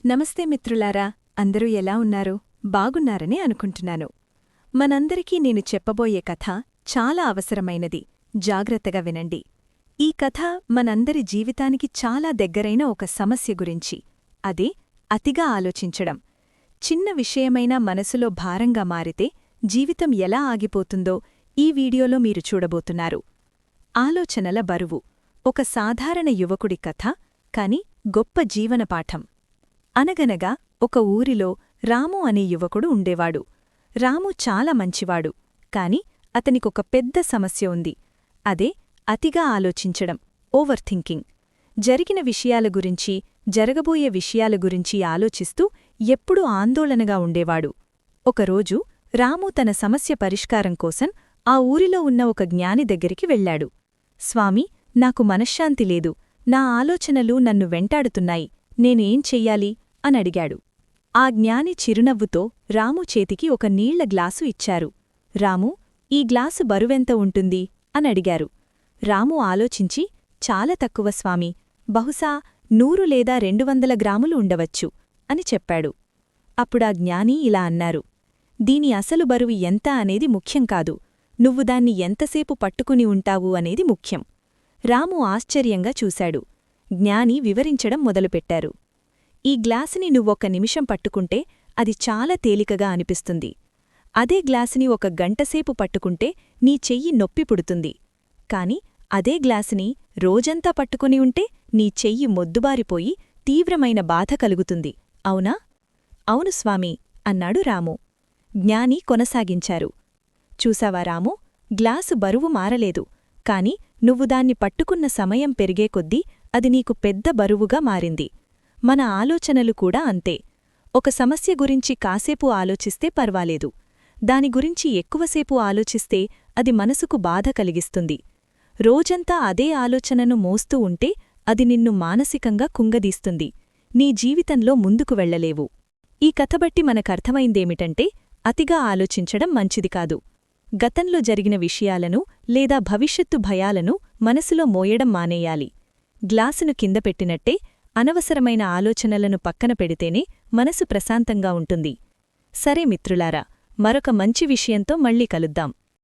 నమస్తే మిత్రులారా, అందరూ ఎలా ఉన్నారు? బాగున్నారని అనుకుంటున్నాను. మనందరికీ నేను చెప్పబోయే కథ చాలా అవసరమైనది. జాగ్రత్తగా వినండి. ఈ కథ మనందరి జీవితానికి చాలా దగ్గరైన ఒక సమస్య గురించి. అదే అతిగా ఆలోచించడం. చిన్న విషయమైనా మనసులో భారంగా మారితే జీవితం ఎలా ఆగిపోతుందో ఈ వీడియోలో మీరు చూడబోతున్నారు. ఆలోచనల బరువు. ఒక సాధారణ యువకుడి కథ, కాని గొప్ప జీవనపాఠం. అనగనగా ఒక ఊరిలో రాము అనే యువకుడు ఉండేవాడు. రాము చాలా మంచివాడు, కాని అతనికొక పెద్ద సమస్య ఉంది. అదే అతిగా ఆలోచించడం, ఓవర్ థింకింగ్. జరిగిన విషయాల గురించి, జరగబోయే విషయాల గురించి ఆలోచిస్తూ ఎప్పుడూ ఆందోళనగా ఉండేవాడు. ఒకరోజు రాము తన సమస్య పరిష్కారం కోసం ఆ ఊరిలో ఉన్న ఒక జ్ఞాని దగ్గరికి వెళ్లాడు. స్వామీ, నాకు మనశ్శాంతి లేదు, నా ఆలోచనలు నన్ను వెంటాడుతున్నాయి, నేనేం చెయ్యాలి అనడిగాడు. ఆ జ్ఞాని చిరునవ్వుతో రాము చేతికి ఒక నీళ్ల గ్లాసు ఇచ్చారు. రాము, ఈ గ్లాసు బరువెంత ఉంటుంది అనడిగారు. రాము ఆలోచించి, చాలా తక్కువ స్వామీ, బహుశా 100 లేదా 200 గ్రాములు ఉండవచ్చు అని చెప్పాడు. అప్పుడా జ్ఞాని ఇలా అన్నారు, దీని అసలు బరువు ఎంత అనేది ముఖ్యం కాదు, నువ్వు దాన్ని ఎంతసేపు పట్టుకుని ఉంటావు అనేది ముఖ్యం. రాము ఆశ్చర్యంగా చూశాడు. జ్ఞాని వివరించడం మొదలుపెట్టారు. ఈ గ్లాసుని నువ్వొక్క నిమిషం పట్టుకుంటే అది చాలా తేలికగా అనిపిస్తుంది. అదే గ్లాసుని 1 గంటసేపు పట్టుకుంటే నీ చెయ్యి నొప్పి పుడుతుంది. కాని అదే గ్లాసుని రోజంతా పట్టుకుని ఉంటే నీ చెయ్యి మొద్దుబారిపోయి తీవ్రమైన బాధ కలుగుతుంది, అవునా? అవును స్వామీ అన్నాడు రాము. జ్ఞాని కొనసాగించారు. చూసావా రాము, గ్లాసు బరువు మారలేదు, కాని నువ్వు దాన్ని పట్టుకున్న సమయం పెరిగే కొద్దీ అది నీకు పెద్ద బరువుగా మారింది. మన ఆలోచనలు కూడా అంతే. ఒక సమస్య గురించి కాసేపు ఆలోచిస్తే పర్వాలేదు, దాని గురించి ఎక్కువసేపు ఆలోచిస్తే అది మనసుకు బాధ కలిగిస్తుంది. రోజంతా అదే ఆలోచనను మోస్తూ ఉంటే అది నిన్ను మానసికంగా కుంగదీస్తుంది. నీ జీవితంలో ముందుకు వెళ్లలేవు. ఈ కథబట్టి మనకర్థమైందేమిటంటే, అతిగా ఆలోచించడం మంచిది కాదు. గతంలో జరిగిన విషయాలను లేదా భవిష్యత్తు భయాలను మనసులో మోయడం మానేయాలి. గ్లాసును కింద పెట్టినట్టే అనవసరమైన ఆలోచనలను పక్కన పెడితేనే మనసు ప్రశాంతంగా ఉంటుంది. సరే మిత్రులారా, మరొక మంచి విషయంతో మళ్ళీ కలుద్దాం.